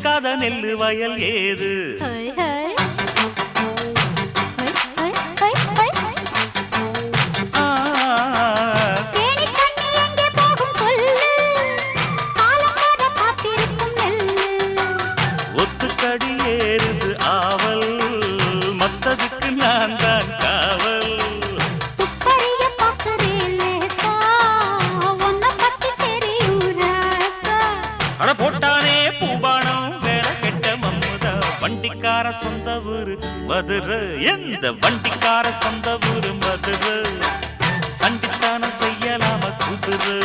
விதைக்காத நெல்லு வயல் ஏது ஒத்துக்கடி ஏறுது ஆவல் மத்ததுக்கு நான் தான் காவல் அட போட்டானே பூபானம் வேற கெட்ட மம்முதா வண்டிக்கார சொந்த ஊரு மதுரை எந்த வண்டிக்கார சொந்த ஊரு மதுரை சண்டித்தானம் செய்யலாம குதிரை